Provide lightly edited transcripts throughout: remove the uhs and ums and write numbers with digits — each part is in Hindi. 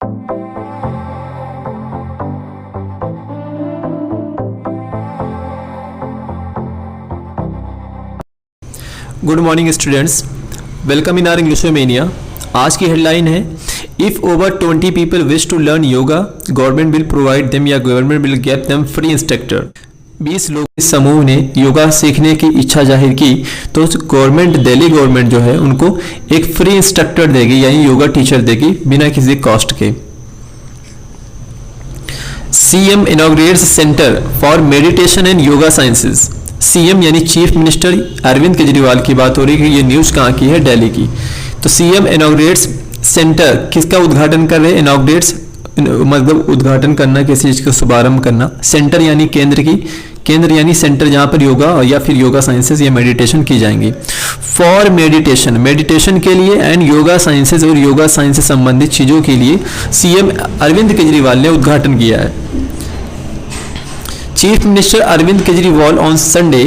Good morning students, welcome in our English mania. आज की हेडलाइन है if over 20 people wish to learn yoga government will provide them या government will give them free instructor. 20 लोग इस समूह ने योगा सीखने की इच्छा जाहिर की तो गवर्नमेंट, दिल्ली गवर्नमेंट जो है उनको एक फ्री इंस्ट्रक्टर देगी यानी योगा टीचर देगी बिना किसी कॉस्ट के। CM inaugurates centre for meditation and yoga sciences. CM यानी चीफ मिनिस्टर अरविंद केजरीवाल की बात हो रही है कि ये न्यूज़ कहाँ की है, दिल्ली की। तो सीएम इनॉग्रेट्स सेंटर, किसका उद्घाटन कर रहे हैं? इनॉग्रेट्स मतलब उद्घाटन करना, किसी चीज़ का शुभारंभ करना। सेंटर यानी केंद्र यानी सेंटर जहाँ पर योगा या फिर योगा साइंसेज या मेडिटेशन की जाएंगी। फॉर मेडिटेशन के लिए एंड योगा साइंसेज और योगा साइंस से संबंधित चीज़ों के लिए सीएम अरविंद केजरीवाल ने उद्घाटन किया है। Chief Minister Arvind Kejriwal on Sunday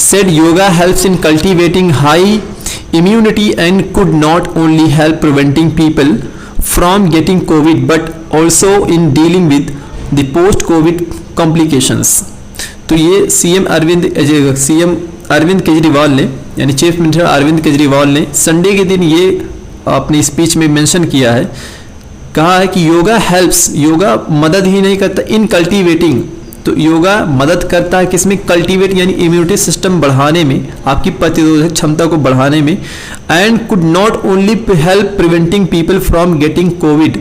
said yoga helps in cultivating high immunity and could not only help preventing people from getting COVID but also in dealing with the post-COVID complications। तो ये सीएम अरविंद केजरीवाल ने यानी चीफ मिनिस्टर अरविंद केजरीवाल ने संडे के दिन ये अपनी स्पीच में मेंशन किया है, कहा है कि योगा हेल्प्स, योगा मदद ही नहीं करता इन कल्टीवेटिंग, तो योगा मदद करता है किसमें? कल्टीवेट यानी इम्यूनिटी सिस्टम बढ़ाने में, आपकी प्रतिरोधक क्षमता को बढ़ाने में। And could not only help preventing people from getting Covid,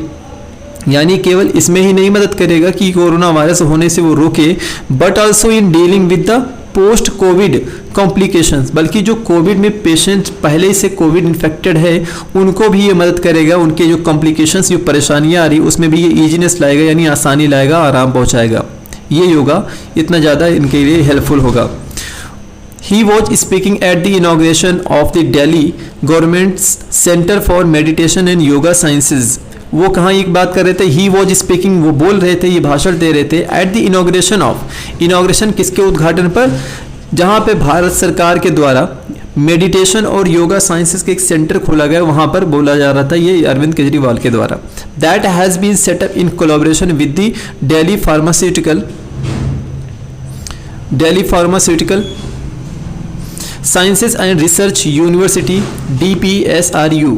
यानी केवल इसमें ही नहीं मदद करेगा कि कोरोना वायरस होने से वो रोके, but also in dealing with the post Covid complications, बल्कि जो कोविड में पेशेंट पहले से कोविड इन्फेक्टेड है उनको भी ये मदद करेगा, उनके जो कॉम्प्लिकेशंस, जो परेशानियाँ आ रही उसमें भी ये ईजीनेस लाएगा यानी आसानी लाएगा, आराम पहुँचाएगा। ये योगा इतना ज़्यादा इनके लिए हेल्पफुल होगा। He was speaking at the inauguration of the Delhi government centre for meditation and yoga sciences. वो कहाँ एक बात कर रहे थे? ही वॉज स्पीकिंग, वो बोल रहे थे, ये भाषण दे रहे थे at the inauguration of, inauguration किसके उद्घाटन पर? जहाँ पे भारत सरकार के द्वारा मेडिटेशन और योगा साइंसेस के एक सेंटर खोला गया, वहाँ पर बोला जा रहा था ये अरविंद केजरीवाल के द्वारा। That has been set up in collaboration with the Delhi pharmaceutical sciences and research university DPSRU।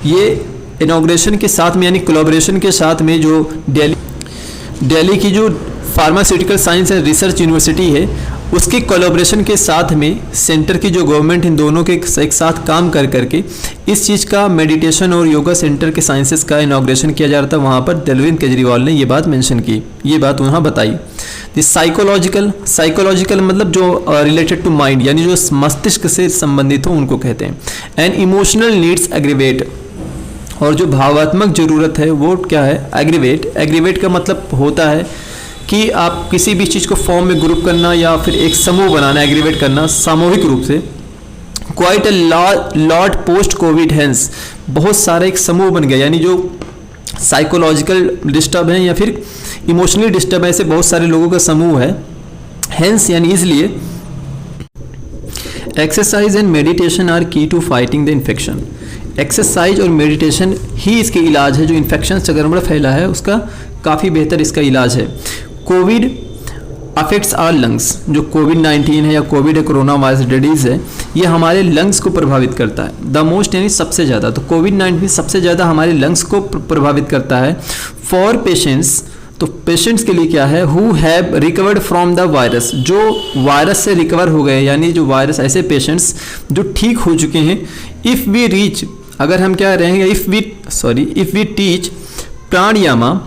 ये इनॉग्रेशन के साथ में यानी कोलैबोरेशन के साथ में जो दिल्ली की जो pharmaceutical science and research university है उसके कोलैबोरेशन के साथ में सेंटर की जो गवर्नमेंट, इन दोनों के एक साथ काम कर करके इस चीज़ का मेडिटेशन और योगा सेंटर के साइंसेस का इनॉग्रेशन किया जा रहा था। वहाँ पर अरविंद केजरीवाल ने ये बात मेंशन की, ये बात वहाँ बताई। द साइकोलॉजिकल मतलब जो रिलेटेड टू माइंड यानी जो मस्तिष्क से संबंधित हो उनको कहते हैं। एंड इमोशनल नीड्स एग्रीवेट, और जो भावात्मक ज़रूरत है वो क्या है? एग्रीवेट का मतलब होता है कि आप किसी भी चीज़ को फॉर्म में ग्रुप करना या फिर एक समूह बनाना, एग्रीवेट करना सामूहिक रूप से। Quite a lot post covid hence, बहुत सारा एक समूह बन गया, यानी जो साइकोलॉजिकल डिस्टर्ब है या फिर इमोशनली डिस्टर्ब है, ऐसे बहुत सारे लोगों का समूह है। हैंस यानी इसलिए exercise and meditation are key to fighting the infection. Exercise और मेडिटेशन ही इसके इलाज है, जो इन्फेक्शन संक्रमण फैला है उसका काफ़ी बेहतर इसका इलाज है। कोविड अफेक्ट्स आवर लंग्स, जो कोविड-19 है या कोविड है, कोरोना वायरस डिजीज़ है, ये हमारे लंग्स को प्रभावित करता है। द मोस्ट यानी सबसे ज़्यादा, तो कोविड-19 सबसे ज़्यादा हमारे लंग्स को प्रभावित करता है। फॉर पेशेंट्स, तो पेशेंट्स के लिए क्या है? Who have recovered from the virus, जो वायरस से रिकवर हो गए, यानी जो वायरस, ऐसे पेशेंट्स जो ठीक हो चुके हैं। इफ़ वी रीच, अगर हम क्या रहेंगे, if we teach pranayama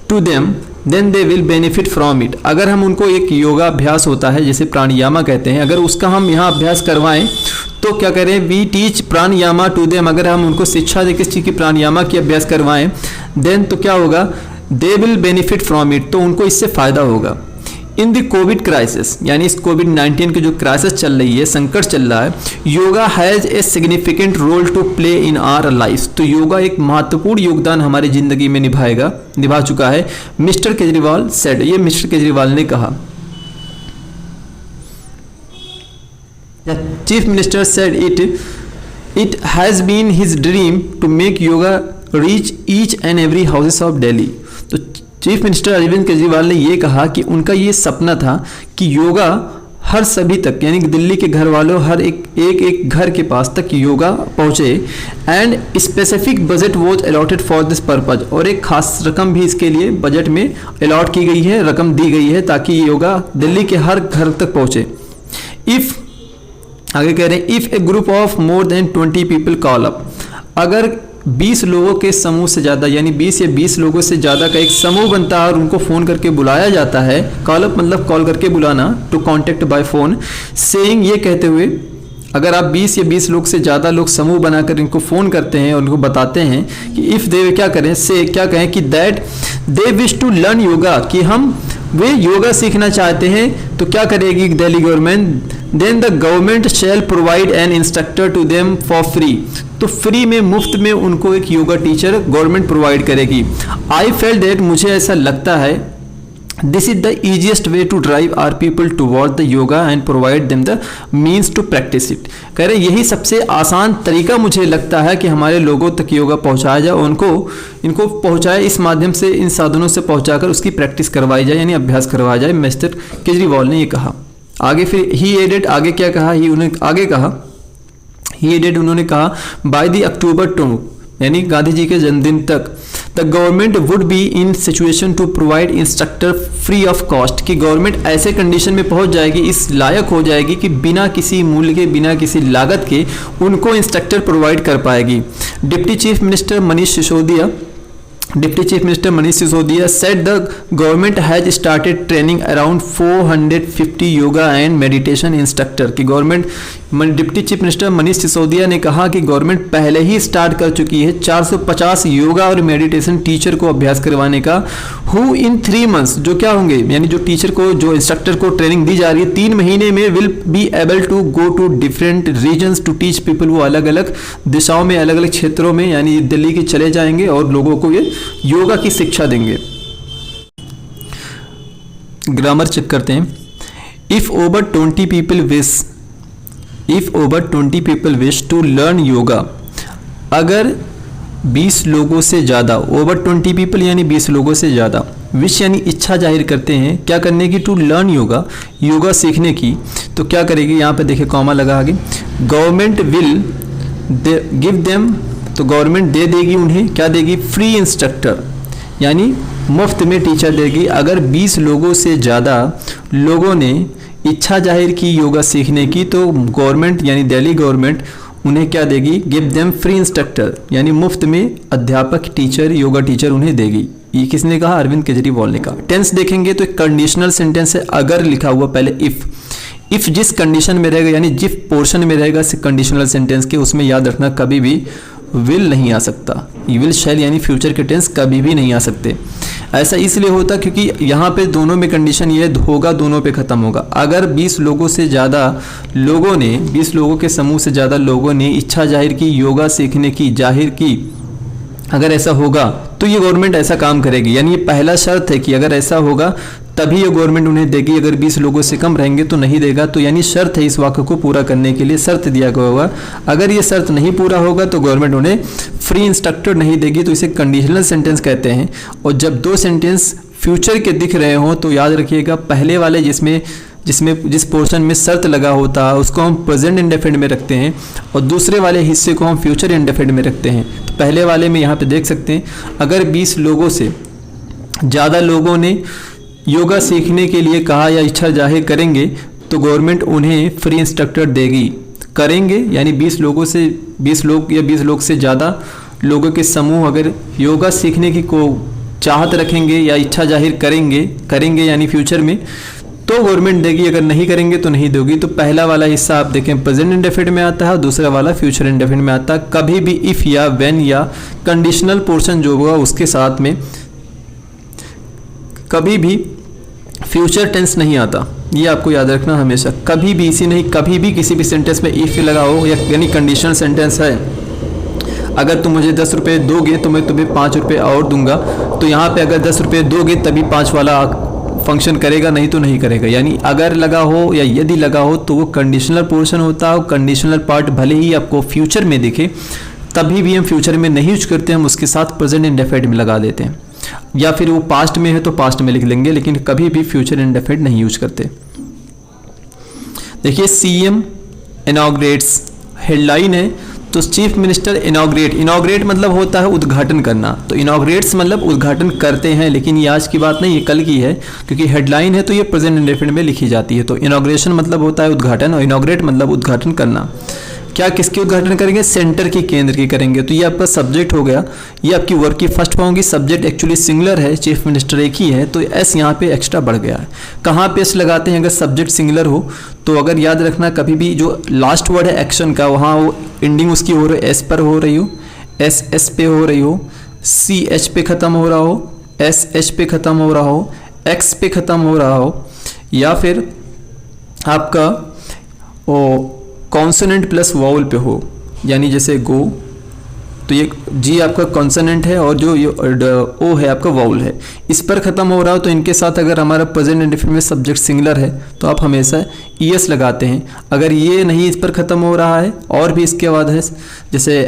to them then they will benefit from it. अगर हम उनको एक योगा अभ्यास होता है जिसे प्राणायामा कहते हैं, अगर उसका हम यहाँ अभ्यास करवाएं तो क्या करें? We teach pranayama to them, अगर हम उनको शिक्षा दे किस चीज़ की? प्राणायामा की अभ्यास करवाएं, देन तो क्या होगा? दे विल बेनिफिट फ्रॉम इट, तो उनको इससे फ़ायदा होगा। इन द कोविड क्राइसिस, यानी इस कोविड-19 की जो क्राइसिस चल रही है, संकट चल रहा है, yoga has a significant role to play in our life. तो योगा एक महत्वपूर्ण योगदान हमारी ज़िंदगी में निभा चुका है। मिस्टर केजरीवाल सेड, ये मिस्टर केजरीवाल ने कहा। Chief minister said it has been his dream to make yoga reach each and every houses of Delhi। तो चीफ मिनिस्टर अरविंद केजरीवाल ने ये कहा कि उनका ये सपना था कि योगा हर सभी तक, यानी कि दिल्ली के घर वालों हर एक घर के पास तक योगा पहुँचे। And specific budget was allotted for this purpose, और एक खास रकम भी इसके लिए बजट में अलॉट की गई है, रकम दी गई है ताकि योगा दिल्ली के हर घर तक पहुँचे। इफ़ आगे कह रहे हैं if A group of more than 20 people call up, अगर 20 लोगों के समूह से ज़्यादा, यानी 20 या 20 लोगों से ज़्यादा का एक समूह बनता है और उनको फ़ोन करके बुलाया जाता है, कॉल अप मतलब कॉल करके बुलाना, to contact by phone, saying ये कहते हुए, अगर आप 20 या 20 लोग से ज़्यादा लोग समूह बनाकर इनको फ़ोन करते हैं और उनको बताते हैं कि इफ़ दे क्या करें, से क्या कहें कि that they wish to learn yoga, कि वे योगा सीखना चाहते हैं, तो क्या करेगी Delhi government, then the government shall provide an instructor to them for free, तो फ्री में, मुफ्त में उनको एक योगा टीचर गवर्नमेंट प्रोवाइड करेगी। आई फेल्ट दैट, मुझे ऐसा लगता है, this is the easiest way to drive our people toward the yoga and provide them the means to practise it. कह रहे यही सबसे आसान तरीका मुझे लगता है कि हमारे लोगों तक योगा पहुंचाया जाए, इनको पहुंचाए, इस माध्यम से, इन साधनों से पहुंचाकर उसकी प्रैक्टिस करवाई जाए, यानी अभ्यास करवाया जाए। मिस्टर केजरीवाल ने ये कहा। आगे फिर ही एडेड, आगे क्या कहा, उन्होंने कहा बाय द अक्टूबर 2, यानी गांधी जी के जन्मदिन तक, the government would be in situation to provide instructor free of cost, कि गवर्नमेंट ऐसे कंडीशन में पहुंच जाएगी, इस लायक हो जाएगी कि बिना किसी मूल्य के, बिना किसी लागत के उनको इंस्ट्रक्टर प्रोवाइड कर पाएगी। Deputy chief minister Manish Sisodia said the government has started training around 450 yoga and meditation instructor, कि government, deputy chief minister Manish Sisodia ने कहा कि गवर्नमेंट पहले ही स्टार्ट कर चुकी है 450 योगा और मेडिटेशन टीचर को अभ्यास करवाने का, हु इन 3 months, जो क्या होंगे, यानी जो टीचर को, जो इंस्ट्रक्टर को ट्रेनिंग दी जा रही है 3 महीने में, will be able to go to different regions to teach people, वो अलग अलग दिशाओं में, अलग अलग क्षेत्रों में, यानी दिल्ली के चले जाएंगे और लोगों को ये योगा की शिक्षा देंगे। ग्रामर चेक करते हैं। If over 20 people wish to learn yoga, अगर 20 लोगों से ज़्यादा, ओवर 20 पीपल यानी 20 लोगों से ज़्यादा, विश यानी इच्छा जाहिर करते हैं, क्या करने की, टू लर्न योगा सीखने की, तो क्या करेगी, यहाँ पे देखिए कॉमा लगा आगे, गवर्नमेंट विल गिव देम, तो गवर्नमेंट दे देगी उन्हें, क्या देगी, फ्री इंस्ट्रक्टर, यानी मुफ्त में टीचर देगी। अगर 20 लोगों से ज़्यादा लोगों ने इच्छा जाहिर की योगा सीखने की, तो गवर्नमेंट यानी दिल्ली गवर्नमेंट उन्हें क्या देगी, गिव देम फ्री इंस्ट्रक्टर, यानी मुफ्त में अध्यापक, टीचर, योगा टीचर उन्हें देगी। ये किसने कहा, अरविंद केजरीवाल ने कहा। टेंस देखेंगे तो एक कंडीशनल सेंटेंस है, अगर लिखा हुआ पहले इफ जिस कंडीशन में रहेगा, यानी जिस पोर्शन में रहेगा कंडीशनल सेंटेंस के, उसमें याद रखना कभी भी विल नहीं आ सकता, विल शैल यानी फ्यूचर के टेंस कभी भी नहीं आ सकते। ऐसा इसलिए होता क्योंकि यहाँ पे दोनों में कंडीशन ये होगा, दोनों पे ख़त्म होगा। अगर 20 लोगों से ज़्यादा लोगों ने, 20 लोगों के समूह से ज़्यादा लोगों ने इच्छा जाहिर की, योगा सीखने की जाहिर की, अगर ऐसा होगा तो ये गवर्नमेंट ऐसा काम करेगी, यानी ये पहला शर्त है कि अगर ऐसा होगा तभी ये गवर्नमेंट उन्हें देगी, अगर 20 लोगों से कम रहेंगे तो नहीं देगा। तो यानी शर्त है, इस वाक्य को पूरा करने के लिए शर्त दिया गया होगा। अगर ये शर्त नहीं पूरा होगा तो गवर्नमेंट उन्हें फ्री इंस्ट्रक्टर नहीं देगी, तो इसे कंडीशनल सेंटेंस कहते हैं। और जब 2 सेंटेंस फ्यूचर के दिख रहे हों तो याद रखिएगा, पहले वाले जिस पोर्शन में शर्त लगा होता है उसको हम प्रेजेंट इंडेफिनिट में रखते हैं, और दूसरे वाले हिस्से को हम फ्यूचर इंडेफिनिट में रखते हैं। तो पहले वाले में यहाँ पे देख सकते हैं, अगर 20 लोगों से ज़्यादा लोगों ने योगा सीखने के लिए कहा या इच्छा जाहिर करेंगे तो गवर्नमेंट उन्हें फ्री इंस्ट्रक्टर देगी। करेंगे यानी 20 लोग या 20 लोग से ज़्यादा लोगों के समूह अगर योगा सीखने की को चाहत रखेंगे या इच्छा जाहिर करेंगे यानी फ्यूचर में, तो गवर्नमेंट देगी, अगर नहीं करेंगे तो नहीं देगी। तो पहला वाला हिस्सा आप देखें प्रेजेंट इंडेफिनिट में आता है और दूसरा वाला फ्यूचर इंडेफिनिट में आता है। कभी भी इफ़ या व्हेन या कंडीशनल पोर्शन जो होगा उसके साथ में कभी भी फ्यूचर टेंस नहीं आता, ये आपको याद रखना हमेशा। कभी भी इसी नहीं, कभी भी किसी भी सेंटेंस में इफ़ लगा हो यानी कंडीशनल सेंटेंस है, अगर तुम मुझे 10 रुपये दोगे तो मैं तुम्हें 5 रुपये और दूंगा, तो यहाँ पे अगर 10 रुपये दोगे तभी 5 वाला फंक्शन करेगा, नहीं तो नहीं करेगा। यानी अगर लगा हो या यदि लगा हो तो वो कंडीशनल पोर्शन होता है। कंडीशनल पार्ट भले ही आपको फ्यूचर में दिखे तभी भी हम फ्यूचर में नहीं यूज करते, हम उसके साथ प्रेजेंट इंडेफिनिट में लगा देते हैं, या फिर वो पास्ट में है तो पास्ट में लिख लेंगे, लेकिन कभी भी फ्यूचर इंडेफिनिट नहीं यूज करते। देखिए सीएम इनॉग्रेट्स हेडलाइन है, तो चीफ मिनिस्टर इनॉग्रेट मतलब होता है उद्घाटन करना, तो इनॉग्रेट्स मतलब उद्घाटन करते हैं, लेकिन ये आज की बात नहीं, ये कल की है, क्योंकि हेडलाइन है तो ये प्रेजेंट इंडेफिनिट में लिखी जाती है। तो इनॉग्रेशन मतलब होता है उद्घाटन, और इनॉग्रेट मतलब उद्घाटन करना। क्या किसके उद्घाटन करेंगे? सेंटर की, केंद्र की करेंगे। तो ये आपका सब्जेक्ट हो गया, ये आपकी वर्क की फर्स्ट फॉर्म की। सब्जेक्ट एक्चुअली सिंगुलर है, चीफ मिनिस्टर एक ही है, तो एस यहाँ पे एक्स्ट्रा बढ़ गया है। कहाँ पे एस लगाते हैं अगर सब्जेक्ट सिंगुलर हो? तो अगर याद रखना कभी भी जो लास्ट वर्ड है एक्शन का, वहाँ वो एंडिंग उसकी हो रही है एस पर हो रही हो, एस पे हो रही हो, सी एच पे ख़त्म हो रहा हो, एस एच पे ख़त्म हो रहा हो, एक्स पे ख़त्म हो रहा हो, या फिर आपका वो कॉन्सोनेंट प्लस वाउल पे हो, यानी जैसे गो, तो ये जी आपका कॉन्सोनेंट है और जो ये ओ है आपका वाउल है, इस पर ख़त्म हो रहा हो, तो इनके साथ अगर हमारा प्रेजेंट इंडेफिनिट में सब्जेक्ट सिंगुलर है तो आप हमेशा ईएस लगाते हैं। अगर ये नहीं इस पर ख़त्म हो रहा है और भी इसके बाद है जैसे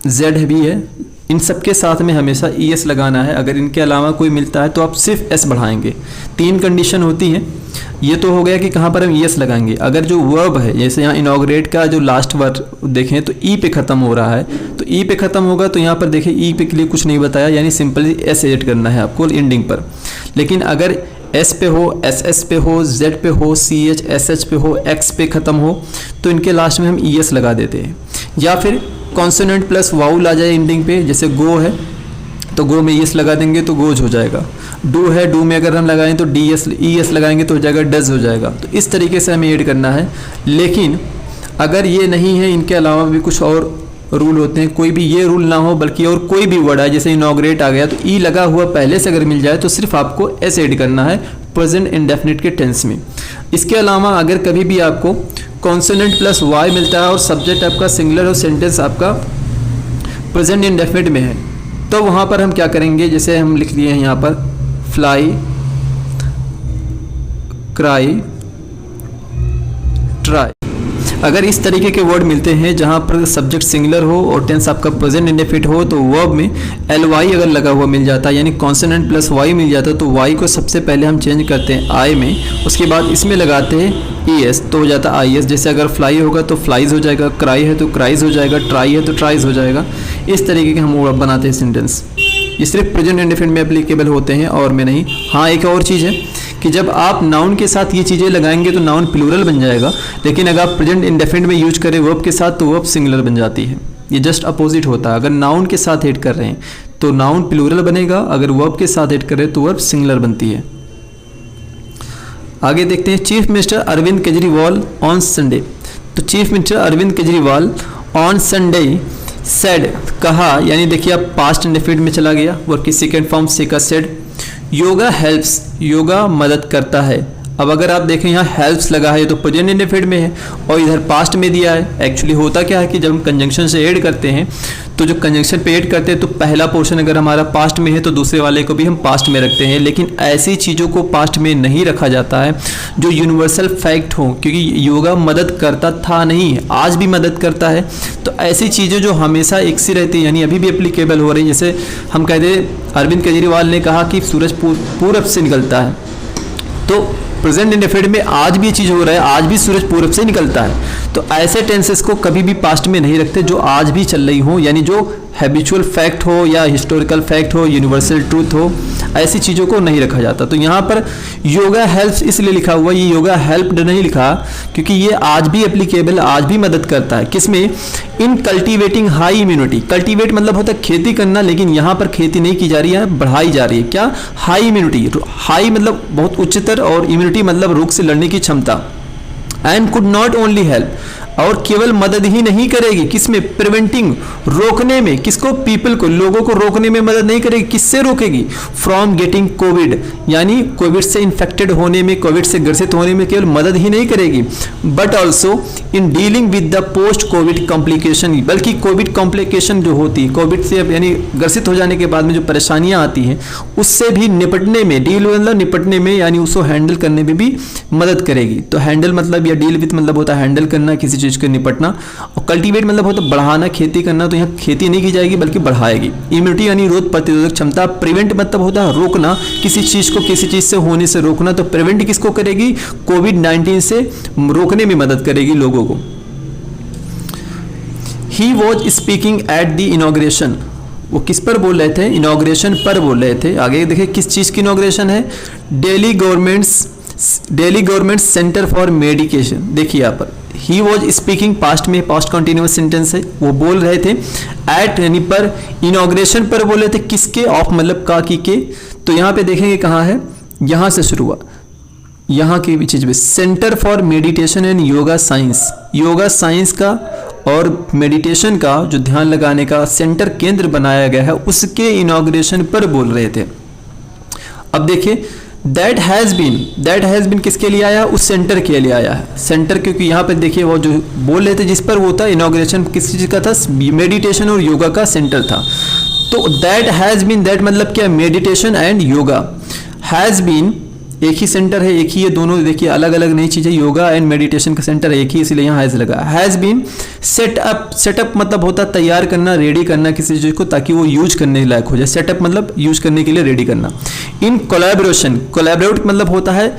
जेड भी है, इन सब के साथ में हमेशा ईएस लगाना है। अगर इनके अलावा कोई मिलता है तो आप सिर्फ एस बढ़ाएंगे। 3 कंडीशन होती हैं। ये तो हो गया कि कहाँ पर हम ईएस लगाएंगे। अगर जो वर्ब है, जैसे यहाँ इनॉग्रेट का जो लास्ट वर्ड देखें तो ई पे ख़त्म हो रहा है, तो ई पे ख़त्म होगा तो यहाँ पर देखिए ई पे के लिए कुछ नहीं बताया, यानी सिंपली एस एड करना है आपको एंडिंग पर। लेकिन अगर एस पे हो, एस पे हो, जेड पे हो, सी एच एस एच पे हो, एक्स पे ख़त्म हो, तो इनके लास्ट में हम ईएस लगा देते हैं। या फिर कॉन्सोनेंट प्लस वाउल आ जाए एंडिंग पे, जैसे गो है तो गो में ईएस लगा देंगे तो गोज हो जाएगा। डू है, डू में अगर हम लगाएं तो डीएस ईएस लगाएंगे तो हो जाएगा डज हो जाएगा। तो इस तरीके से हमें ऐड करना है। लेकिन अगर ये नहीं है, इनके अलावा भी कुछ और रूल होते हैं, कोई भी ये रूल ना हो बल्कि और कोई भी वर्ड है, जैसे इनॉग्रेट आ गया तो ई लगा हुआ पहले से अगर मिल जाए तो सिर्फ आपको एस ऐड करना है प्रेजेंट इंडेफिनिट के टेंस में। इसके अलावा अगर कभी भी आपको कॉन्सोनेंट प्लस वाई मिलता है और सब्जेक्ट आपका सिंगुलर और सेंटेंस आपका प्रेजेंट इंडेफिनिट में है, तो वहाँ पर हम क्या करेंगे, जैसे हम लिख लिए हैं यहाँ पर फ्लाई, क्राई, ट्राई। अगर इस तरीके के वर्ड मिलते हैं जहाँ पर सब्जेक्ट सिंगुलर हो और टेंस आपका प्रेजेंट इंडेफिनिट हो, तो वर्ब में एल वाई अगर लगा हुआ मिल जाता है, यानी कॉन्सोनेंट प्लस वाई मिल जाता है, तो वाई को सबसे पहले हम चेंज करते हैं आई में, उसके बाद इसमें लगाते हैं ई एस, तो हो जाता है आई एस। जैसे अगर फ्लाई होगा तो फ्लाइज हो जाएगा, क्राई है तो क्राइज हो जाएगा, ट्राई है तो ट्राइज हो जाएगा। इस तरीके के हम वर्ब बनाते हैं सेंटेंस। ये सिर्फ प्रेजेंट इंडेफिनिट में एप्लीकेबल होते हैं और में नहीं। हाँ, एक और चीज़ है कि जब आप नाउन के साथ ये चीज़ें लगाएंगे तो नाउन प्लूरल बन जाएगा, लेकिन अगर आप प्रेजेंट इंडेफिनिट में यूज करें वर्ब के साथ तो वर्ब सिंगुलर बन जाती है। ये जस्ट अपोजिट होता है। अगर नाउन के साथ ऐड कर रहे हैं तो नाउन प्लूरल बनेगा, अगर वर्ब के साथ ऐड करें तो वर्ब सिंगुलर बनती है। आगे देखते हैं chief minister Arvind Kejriwal on Sunday. तो chief minister Arvind Kejriwal on Sunday said कहा, यानी देखिए अब पास्ट इंडेफिनिट में चला गया, वर्ब की सेकेंड फॉर्म से का सेड। योगा हेल्प्स, योगा मदद करता है। अब अगर आप देखें यहाँ हेल्प्स लगा है तो प्रेजेंट इंडेफिनिट में है और इधर पास्ट में दिया है। एक्चुअली होता क्या है कि जब हम कंजंक्शन से ऐड करते हैं तो जो कंजंक्शन पे ऐड करते हैं तो पहला पोर्शन अगर हमारा पास्ट में है तो दूसरे वाले को भी हम पास्ट में रखते हैं, लेकिन ऐसी चीज़ों को पास्ट में नहीं रखा जाता है जो यूनिवर्सल फैक्ट हो, क्योंकि योगा मदद करता था नहीं, आज भी मदद करता है। तो ऐसी चीज़ें जो हमेशा एक सी रहती है, यानी अभी भी एप्लीकेबल हो रही है। जैसे हम कहते हैं अरविंद केजरीवाल ने कहा कि सूरज पूरब से निकलता है, तो प्रेजेंट इंडेफिनिट में आज भी ये चीज़ हो रहा है, आज भी सूरज पूरब से निकलता है। तो ऐसे टेंसेस को कभी भी पास्ट में नहीं रखते जो आज भी चल रही हो, यानी जो हैबिचुअल फैक्ट हो या हिस्टोरिकल फैक्ट हो, यूनिवर्सल ट्रूथ हो, ऐसी चीज़ों को नहीं रखा जाता। तो यहाँ पर योगा हेल्प्स इसलिए लिखा हुआ, ये योगा हेल्प्ड नहीं लिखा क्योंकि ये आज भी एप्लीकेबल, आज भी मदद करता है। किसमें? इन कल्टीवेटिंग हाई इम्यूनिटी। कल्टीवेट मतलब होता है खेती करना, लेकिन यहाँ पर खेती नहीं की जा रही है, बढ़ाई जा रही है। क्या? High immunity. हाई मतलब बहुत उच्चतर और इम्यूनिटी मतलब रोग से लड़ने की क्षमता। And could not only help, और केवल मदद ही नहीं करेगी, किसमें? प्रिवेंटिंग, रोकने में। किसको? पीपल को, लोगों को रोकने में मदद नहीं करेगी। किससे रोकेगी? फ्रॉम गेटिंग कोविड, यानी कोविड से इन्फेक्टेड होने में, कोविड से ग्रसित होने में केवल मदद ही नहीं करेगी, but also in dealing with the post Covid complication, बल्कि कोविड कॉम्प्लिकेशन जो होती है, कोविड से यानी ग्रसित हो जाने के बाद में जो परेशानियां आती हैं उससे भी निपटने में, डील मतलब निपटने में, यानी उसको हैंडल करने में भी मदद करेगी। तो हैंडल मतलब या डील विथ मतलब होता है हैंडल करना, किसी चीज़ के निपटना। और कल्टीवेट मतलब होता है बढ़ाना, खेती करना, तो यहाँ खेती नहीं की जाएगी बल्कि बढ़ाएगी। इम्यूनिटी यानी रोग प्रतिरोधक क्षमता। प्रिवेंट मतलब होता है रोकना, किसी चीज़ को किसी चीज़ से होने से रोकना। तो प्रिवेंट किसको करेगी? कोविड-19 से रोकने में मदद करेगी लोगों को। He was speaking at the inauguration, वो किस पर बोल रहे थे? इनॉग्रेशन पर बोल रहे थे। आगे देखिए किस चीज़ की इनॉग्रेशन है? Delhi government centre for medication. देखिए यहाँ पर ही वॉज स्पीकिंग, पास्ट में पास्ट कंटिन्यूअस सेंटेंस है, वो बोल रहे थे एट यानी पर, इनॉग्रेशन पर बोल रहे थे किसके? ऑफ मतलब का की के। तो यहाँ पे देखेंगे कहाँ है, यहाँ से शुरू हुआ, यहाँ की भी चीज़ में centre for meditation and yoga science, yoga science का और मेडिटेशन का जो ध्यान लगाने का सेंटर केंद्र बनाया गया है, उसके इनॉग्रेशन पर बोल रहे थे। अब देखिए दैट हैज़ बीन किसके लिए आया? उस सेंटर के लिए आया है। सेंटर क्योंकि यहाँ पे देखिए वो जो बोल रहे थे जिस पर वो था इनॉग्रेशन किस चीज़ का था? मेडिटेशन और योगा का सेंटर था। तो दैट हैज़ बीन, दैट मतलब क्या? Meditation and yoga. Has been एक ही सेंटर है, एक ही है, दोनों देखिए अलग अलग नहीं चीज़ें, योगा एंड मेडिटेशन का सेंटर एक ही, इसलिए यहाँ हैज़ लगा। हैज़ बीन सेटअप मतलब होता है तैयार करना, रेडी करना किसी चीज़ को ताकि वो यूज करने लायक हो जाए। सेटअप मतलब यूज करने के लिए रेडी करना। इन कोलैबोरेशन, कोलैबोरेट मतलब होता है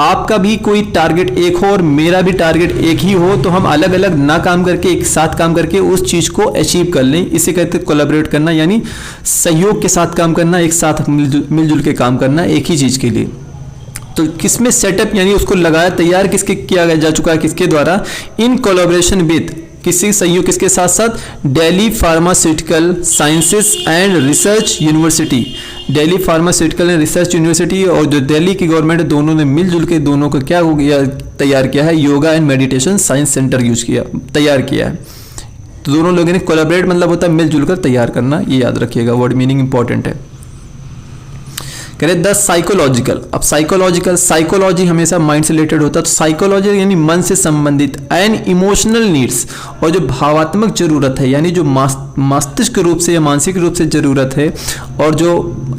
आपका भी कोई टारगेट एक हो और मेरा भी टारगेट एक ही हो, तो हम अलग अलग ना काम करके एक साथ काम करके उस चीज़ को अचीव कर लें, इसे कहते हैं कोलैबोरेट करना, यानी सहयोग के साथ काम करना, एक साथ मिलजुल के काम करना एक ही चीज़ के लिए। तो किसमें सेटअप यानी उसको लगाया, तैयार किसके किया जा चुका है, किसके द्वारा? इन कोलैबोरेशन विद, किसी सहयोग किसके साथ साथ? Delhi pharmaceutical sciences and research university, Delhi pharmaceutical and research university और जो दिल्ली की गवर्नमेंट, दोनों ने मिलजुल के दोनों को क्या हो गया, तैयार किया है, yoga and meditation science centre तैयार किया है। तो दोनों लोगों ने कोलैबोरेट मतलब होता है मिलजुल कर तैयार करना, ये याद रखिएगा, वर्ड मीनिंग इंपॉर्टेंट है। कह रहे द साइकोलॉजिकल। अब साइकोलॉजी हमेशा माइंड से रिलेटेड होता है, तो साइकोलॉजी यानी मन से संबंधित एंड इमोशनल नीड्स, और जो भावात्मक जरूरत है यानी जो मस्तिष्क रूप से या मानसिक रूप से जरूरत है, और जो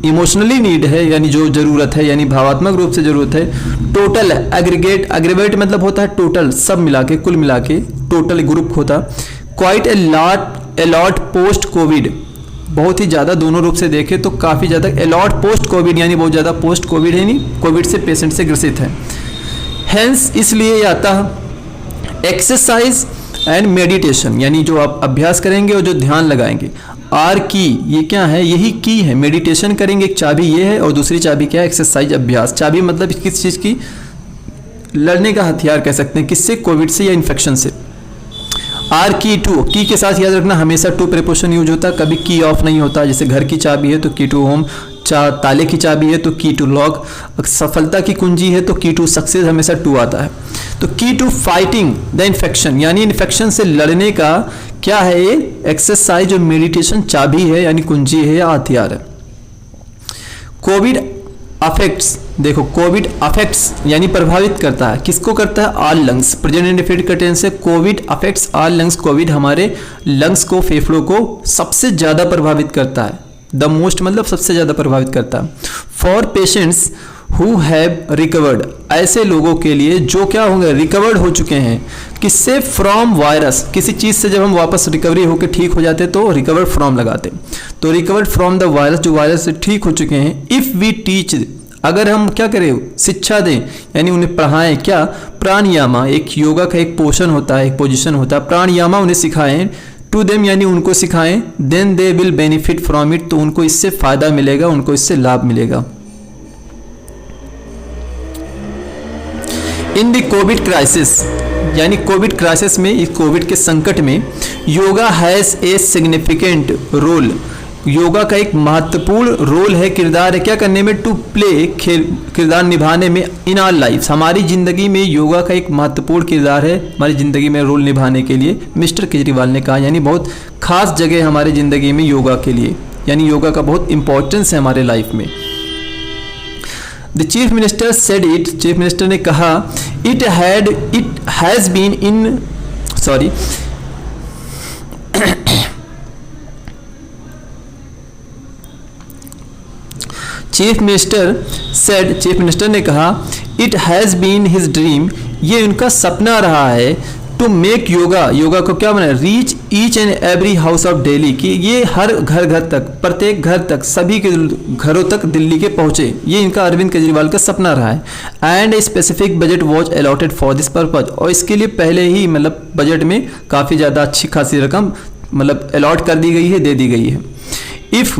इमोशनली नीड है यानी जो जरूरत है यानी भावात्मक रूप से जरूरत है। टोटल एग्रीगेट मतलब होता है टोटल, सब मिला के, कुल मिला के टोटल ग्रुप होता। Quite a lot post Covid, बहुत ही ज़्यादा, दोनों रूप से देखें तो काफ़ी ज़्यादा। अलॉट पोस्ट कोविड यानी बहुत ज़्यादा पोस्ट कोविड है, नहीं कोविड से पेशेंट से ग्रसित है। हेंस इसलिए ये आता है एक्सरसाइज एंड मेडिटेशन, यानी जो आप अभ्यास करेंगे और जो ध्यान लगाएंगे। आर की, ये क्या है? यही की है। मेडिटेशन करेंगे, एक चाबी ये है, और दूसरी चाबी क्या है? एक्सरसाइज, अभ्यास। चाबी मतलब किस चीज़ की? लड़ने का हथियार कह सकते हैं, किससे? कोविड से या इन्फेक्शन से। आर की टू, की के साथ याद रखना हमेशा टू प्रीपोजिशन यूज होता है, कभी की ऑफ नहीं होता। जैसे घर की चाबी है तो की टू होम, ताले की चाबी है तो की टू लॉक, सफलता की कुंजी है तो की टू सक्सेस, हमेशा टू आता है। तो की टू फाइटिंग द इन्फेक्शन, यानी इन्फेक्शन से लड़ने का क्या है? ये एक्सरसाइज और मेडिटेशन चाबी है यानी कुंजी है या हथियार है। कोविड अफेक्ट्स, देखो कोविड अफेक्ट्स यानी प्रभावित करता है, किसको करता है? All lungs. प्रेजेंट इंडेफिनिट का टेंस है, Covid affects all lungs, Covid हमारे लंग्स को, फेफड़ों को सबसे ज़्यादा प्रभावित करता है। द मोस्ट मतलब सबसे ज़्यादा प्रभावित करता है। For patients who have recovered, ऐसे लोगों के लिए जो क्या होंगे? रिकवर्ड हो चुके हैं। किससे? फ्रॉम वायरस, किसी चीज़ से जब हम वापस रिकवरी होकर ठीक हो जाते तो रिकवर्ड फ्रॉम लगाते, तो रिकवर्ड फ्रॉम द वायरस, जो वायरस से ठीक हो चुके हैं। इफ़ वी टीच, अगर हम क्या करें? शिक्षा दें यानी उन्हें पढ़ाएं, क्या? प्राणायामा, एक योगा का एक पोर्शन होता है, एक पोजीशन होता है, प्राणायामा उन्हें सिखाएं। टू देम यानी उनको सिखाएं, then they will benefit from it, तो उनको इससे फायदा मिलेगा, उनको इससे लाभ मिलेगा। इन द कोविड क्राइसिस, यानी कोविड क्राइसिस में, इस कोविड के संकट में, yoga has a significant role, yoga का एक महत्वपूर्ण रोल है, किरदार है, क्या करने में? टू प्ले, किरदार निभाने में। इन आवर लाइफ, हमारी ज़िंदगी में योगा का एक महत्वपूर्ण किरदार है, हमारी ज़िंदगी में रोल निभाने के लिए, मिस्टर केजरीवाल ने कहा, यानी बहुत खास जगह हमारी ज़िंदगी में योगा के लिए, यानी योगा का बहुत इंपॉर्टेंस है हमारे लाइफ में। The chief minister said it, chief minister ने कहा, it has been in, sorry, chief minister ने कहा, it has been his dream, ये उनका सपना रहा है, टू मेक योगा, योगा को क्या बना, reach each and every house of Delhi, कि ये हर घर घर तक, प्रत्येक घर तक, सभी के घरों तक दिल्ली के पहुंचे। ये इनका अरविंद केजरीवाल का सपना रहा है। And a specific budget was allotted for this purpose, और इसके लिए पहले ही मतलब बजट में काफ़ी ज़्यादा अच्छी खासी रकम मतलब अलॉट कर दी गई है, दे दी गई है। इफ़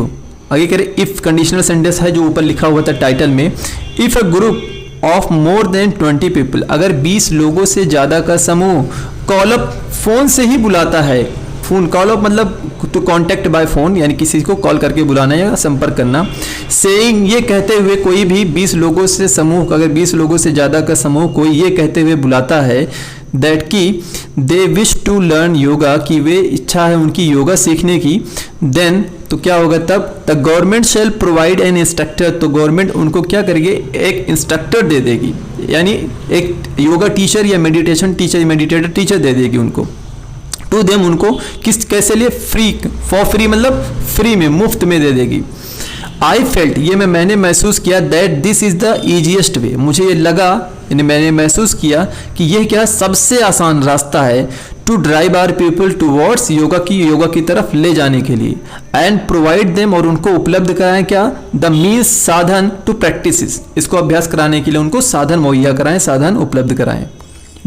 आगे कह रहे इफ़ कंडीशनल सेंटेंस है जो ऊपर लिखा हुआ था टाइटल में, if a group of more than 20 people, अगर 20 लोगों से ज़्यादा का समूह कॉल अप, फ़ोन से ही बुलाता है, फ़ोन कॉल अप मतलब टू कॉन्टैक्ट बाय फ़ोन, यानी किसी को कॉल करके बुलाना या संपर्क करना। सेइंग, ये कहते हुए कोई भी 20 लोगों से समूह, अगर 20 लोगों से ज़्यादा का समूह कोई ये कहते हुए बुलाता है दैट कि they wish to learn yoga, कि वे इच्छा है उनकी योगा सीखने की, देन तो क्या होगा तब, the government shall provide an instructor, तो गवर्नमेंट उनको क्या करेगी, एक इंस्ट्रक्टर दे देगी, यानी एक योगा टीचर या मेडिटेशन टीचर, मेडिटेटर टीचर दे देगी उनको। टू देम, उनको किस कैसे लिए, फ्री, फॉर फ्री मतलब फ्री में, मुफ्त में दे देगी। आई फेल्ट, ये मैंने महसूस किया, that this is the easiest वे, मुझे ये लगा, यानी मैंने महसूस किया कि यह क्या सबसे आसान रास्ता है, to drive our people towards yoga की तरफ ले जाने के लिए, एंड प्रोवाइड देम, और उनको उपलब्ध कराएं क्या, द मीन्स, साधन, टू प्रैक्टिस, इसको अभ्यास कराने के लिए उनको साधन मुहैया कराएं, साधन उपलब्ध कराएं,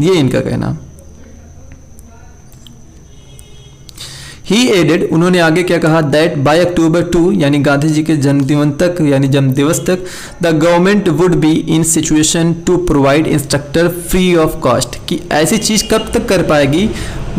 ये इनका कहना। ही एडेड, उन्होंने आगे क्या कहा, दैट बाय अक्टूबर 2, यानी गांधी जी के जन्मदिन तक, यानी जन्म दिवस तक, the government would be in situation to provide instructor free of cost, कि ऐसी चीज़ कब तक कर पाएगी,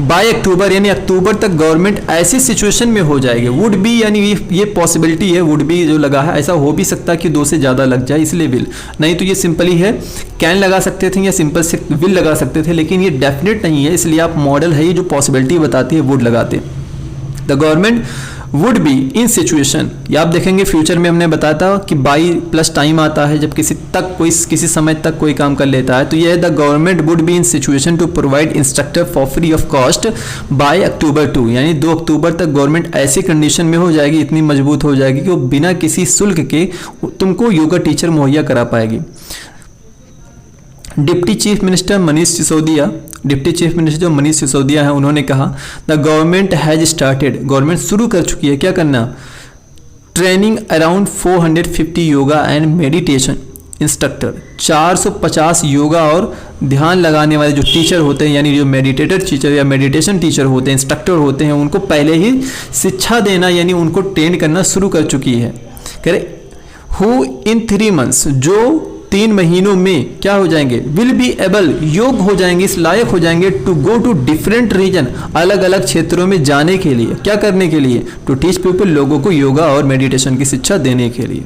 बाय अक्टूबर, यानी अक्टूबर तक गवर्नमेंट ऐसी सिचुएशन में हो जाएगी। वुड बी यानी ये पॉसिबिलिटी है, वुड बी जो लगा है, ऐसा हो भी सकता है कि 2 से ज़्यादा लग जाए, इसलिए विल, नहीं तो ये सिंपल ही है, कैन लगा सकते थे या सिंपल से विल लगा सकते थे, लेकिन ये डेफिनेट नहीं है, इसलिए आप मॉडल है ये जो पॉसिबिलिटी बताती है वुड लगाते। The government would be in situation, या आप देखेंगे फ्यूचर में हमने बताया था कि बाई प्लस टाइम आता है जब किसी समय तक कोई काम कर लेता है, तो यह the government would be in situation to provide instructor for free of cost by October 2, यानी 2 अक्टूबर तक गवर्नमेंट ऐसी कंडीशन में हो जाएगी, इतनी मजबूत हो जाएगी कि वो बिना किसी शुल्क के तुमको योगा टीचर मुहैया करा पाएगी। Deputy chief minister Manish Sisodia, deputy chief minister जो मनीष सिसोदिया हैं, उन्होंने कहा the government has started, government शुरू कर चुकी है क्या करना, training around 450 yoga and meditation instructor, 450 yoga और ध्यान लगाने वाले जो टीचर होते हैं, यानी जो मेडिटेटर टीचर या मेडिटेशन टीचर होते हैं, इंस्ट्रक्टर होते हैं, उनको पहले ही शिक्षा देना, यानी उनको ट्रेन करना शुरू कर चुकी है। कह रहे हु इन 3 मंथ्स, जो 3 महीनों में क्या हो जाएंगे, विल बी एबल, योग हो जाएंगे, इस लायक हो जाएंगे, to go to different region, अलग अलग क्षेत्रों में जाने के लिए, क्या करने के लिए, टू टीच पीपल, लोगों को योगा और मेडिटेशन की शिक्षा देने के लिए।